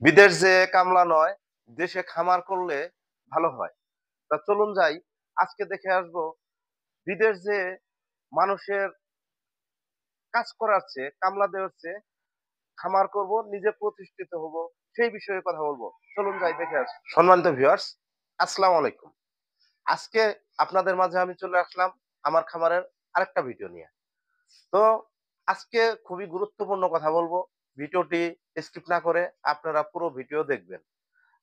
বিদেশ যে কামলা নয়, দেশে খামার করলে ভালো হয়। তা চলুন যাই, আজকে দেখে আসবো বিদেশ যে মানুষের কাজ করার চেয়ে, কামলা দেওয়ার চেয়ে খামার করব, নিজে প্রতিষ্ঠিত হব, সেই বিষয়ে কথা বলবো। চলুন যাই দেখে আসি। সম্মানিত ভিউয়ার্স, আসসালামু আলাইকুম। আজকে আপনাদের মাঝে আমি চলে আসলাম আমার খামারের আরেকটা ভিডিও নিয়ে। তো আজকে খুবই গুরুত্বপূর্ণ কথা বলবো। ভিডিওটি স্কিপ না করে আপনারা পুরো ভিডিও দেখবেন।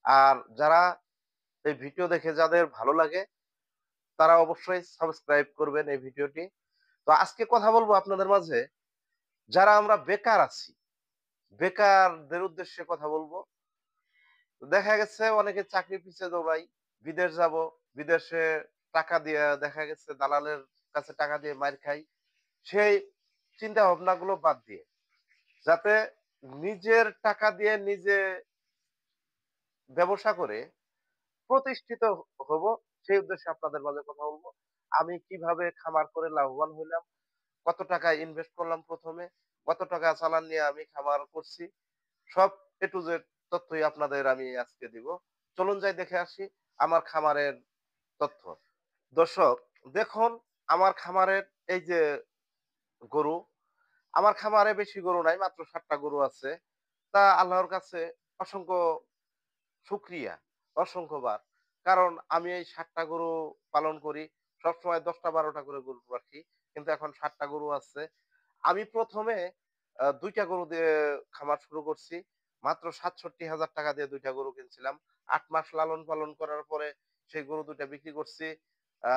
আর যারা এই ভিডিও দেখে যাদের ভালো লাগে তারা অবশ্যই সাবস্ক্রাইব করবেন এই ভিডিওটি। তো আজকে কথা বলবো আপনাদের মাঝে যারা আমরা বেকার আছি, বেকারদের উদ্দেশ্যে কথা বলবো। দেখা গেছে অনেকে চাকরি পিছে দৌড়াই, বিদেশ যাব, বিদেশে টাকা দিয়ে দেখা গেছে দালালের কাছে টাকা দিয়ে মাইর খাই। সেই চিন্তা ভাবনাগুলো বাদ দিয়ে যাতে নিজের টাকা দিয়ে নিজে ব্যবসা করে প্রতিষ্ঠিত হব, সেই উদ্দেশ্যে আপনাদের মাঝে কথা বলবো। আমি কিভাবে খামার করে লাভবান হইলাম, কত টাকা ইনভেস্ট করলাম প্রথমে, কত টাকা চালান নিয়ে আমি খামার করছি, সব এ টু জেড তথ্যই আপনাদের আমি আজকে দিব। চলুন যাই দেখে আসি আমার খামারের তথ্য। দর্শক দেখুন, আমার খামারের এই যে গরু, আমার খামারে বেশি গরু নাই, মাত্র ৭টা গরু আছে। তা আল্লাহর কাছে অসংখ্য শুকরিয়া, অসংখ্যবার। কারণ আমি এই ৭টা গরু পালন করি। সবসময় ১০টা ১২টা করে গরু রাখি। কিন্তু এখন ৭টা গরু আছে। আমি ১ম এ ২ টা গরু দিয়ে খামার শুরু করছি। মাত্র ৳৬৭,০০০ দিয়ে ২ টা গরু কিনছিলাম। ৮ মাস লালন পালন করার পরে সেই গরু ২ টা বিক্রি করছি আ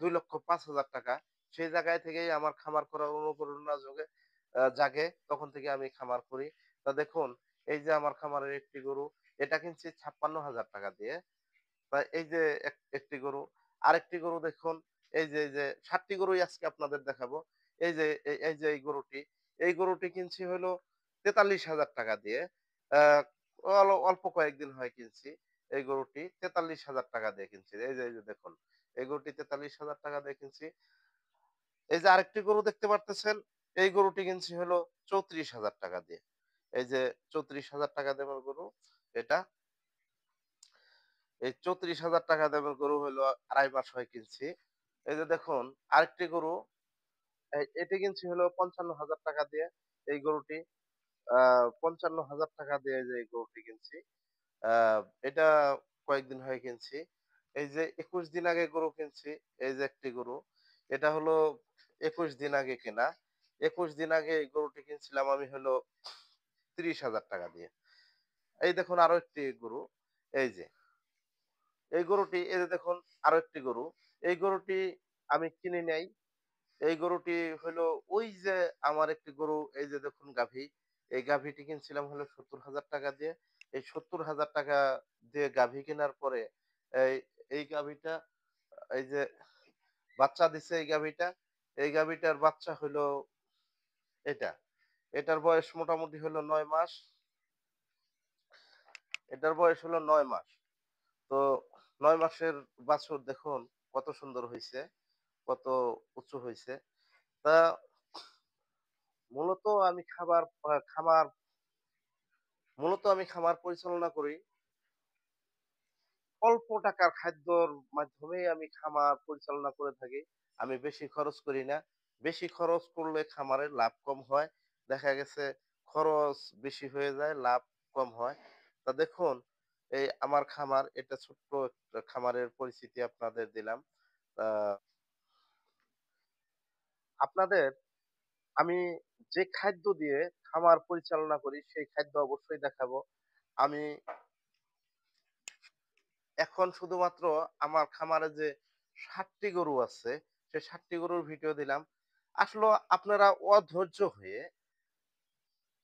৳২,৫০০০০। সেই জায়গায় থেকেই আমার খামার করার অনুপ্রেরণা জাগে। তখন থেকে আমি খামার করি। তা দেখুন, এই যে আমার খামারের একটি গরু, এটা কিনছি ৳৫৬,০০০ দিয়ে। এই যে একটি গরু, আরেকটি গরু দেখুন, এই যে ৭ টি গরুই আজকে আপনাদের দেখাবো। এই যে এই যে এই গরুটি, এই গরুটি কিনছি হলো ৳৪৩,০০০ দিয়ে। আ অল্প কয়েকদিন হয় কিনছি। এই গরুটি ৳৪৩,০০০ দিয়ে কিনছি। এই যে দেখুন, এই গরুটি ৳৪৩,০০০ দিয়ে কিনছি। এই যে আরেকটি গরু দেখতে পারতেছেন, এই গরুটি কিনছি হলো ৳৩৪,০০০ দিয়ে। এই যে ৳৩৪,০০০ দামের গরু এটা। এই ৳৩৪,০০০ দামের গরু হইলো ২.৫ মাস হয় কিনছি। এই যে দেখুন, আরেকটি গরু, এটি কিনছি হলো ৳৫৫,০০০ দিয়ে। এই গরুটি আ ৳৫৫,০০০ দিয়ে এই যে এই গরুটি কিনছি। আ এটা কয়েকদিন হয় কিনছি। এই যে ২১ দিন আগে গরু কিনছি, এই যে একটি গরু। এটা হলো ২১ দিন আগে কেনা। ২১ দিন আগে এই গরুটি কিনছিলাম আমি হলো ৳৩০,০০০ দিয়ে। এই দেখুন আরো একটি গরু, এই যে। এই গরুটি, এই যে দেখুন আরো একটি গরু। এই গরুটি আমি কিনি নাই। এই গরুটি হলো ওই যে আমার একটি গরু, এই যে দেখুন গাভী। এই গাভীটি কিনছিলাম হলো ৳৭০,০০০ দিয়ে। এই ৳৭০,০০০ দিয়ে গাভী কেনার পরে এই এই গাভীটা, এই যে বাচ্চা দিছে এই গাভীটা। এই গাভীটার বাচ্চা হইলো এটা। এটার বয়স মোটামুটি হলো ৯ মাস। এটার বয়স হলো ৯ মাস। তো ৯ মাসের বাছুর দেখুন কত সুন্দর হইছে, কত উঁচু হইছে। তা মূলত আমি খাবার আ খামার মূলত আমি খামার পরিচালনা করি। অল্প টাকার খাদ্যর মাধ্যমেই আমি খামার পরিচালনা করে থাকি। আমি বেশি খরচ করি না। বেশি খরচ করলে খামারের লাভ কম হয়। দেখা গেছে খরচ বেশি হয়ে যায়, লাভ কম হয়। তা দেখুন, এই আমার খামার, এটা ছোট্ট একটা খামারের পরিচিতি আপনাদের দিলাম। আ আপনাদের আমি যে খাদ্য দিয়ে খামার পরিচালনা করি সেই খাদ্য অবশ্যই দেখাবো। আমি এখন শুধুমাত্র আমার খামারে যে ৭ টি গরু আছে, সেই ৭ টি গরুর ভিডিও দিলাম। আসলে আপনারা অধৈর্য হয়ে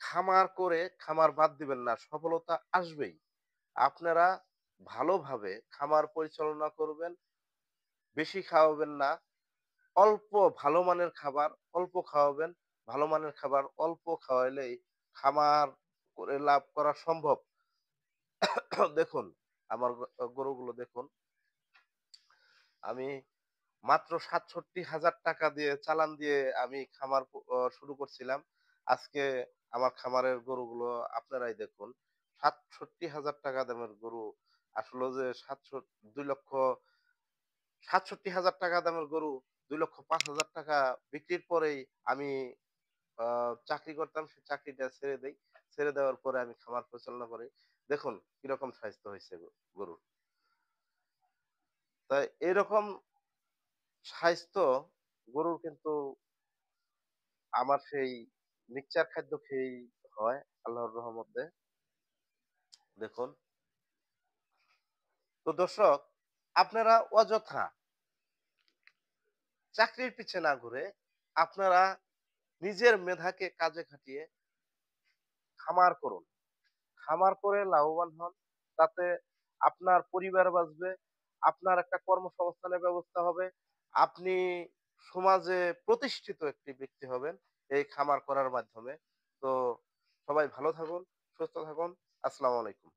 খামার করে খামার বাদ দিবেন না। সফলতা আসবেই। আপনারা ভালোভাবে খামার পরিচালনা করবেন, বেশি খাওয়াবেন না। অল্প ভালো মানের খাবার, অল্প খাওয়াবেন। ভালো মানের খাবার অল্প খাওয়াইলেই খামার করে লাভ করা সম্ভব। দেখুন, আমার গরুগুলো দেখুন। আমি মাত্র ৳৬৭,০০০ দিয়ে চালান দিয়ে আমি খামার শুরু করছিলাম। আজকে আমার খামারের গরুগুলো আপনারাই দেখুন। ৬৭,০০০ দামের গরু আসলে যে ২,৬৭,০০০ দামের গরু ৳২,৫,০০০ বিক্রির পরেই আমি আ চাকরি করতাম, সেই চাকরিটা ছেড়ে দেই। ছেড়ে দেওয়ার পরে আমি খামার পরিচালনা করি। দেখুন কিরকম স্বাস্থ্য হইছে গরুর। তাই এরকম স্বাস্থ্য গরুর কিন্তু আমার সেই মিক্সচার খাদ্য খেয়েই হয় আল্লাহর রহমতে। দেখুন। তো দর্শক আপনারা অযথা চাকরির পিছে না ঘুরে আপনারা নিজের মেধাকে কাজে খাটিয়ে খামার করুন। খামার করে লাভবান হন। তাতে আপনার পরিবার বাঁচবে, আপনার একটা কর্মসংস্থানের ব্যবস্থা হবে। আপনি সমাজে প্রতিষ্ঠিত একটি ব্যক্তি হবেন এই খামার করার মাধ্যমে। তো সবাই ভালো থাকুন, সুস্থ থাকুন। আসসালামু আলাইকুম।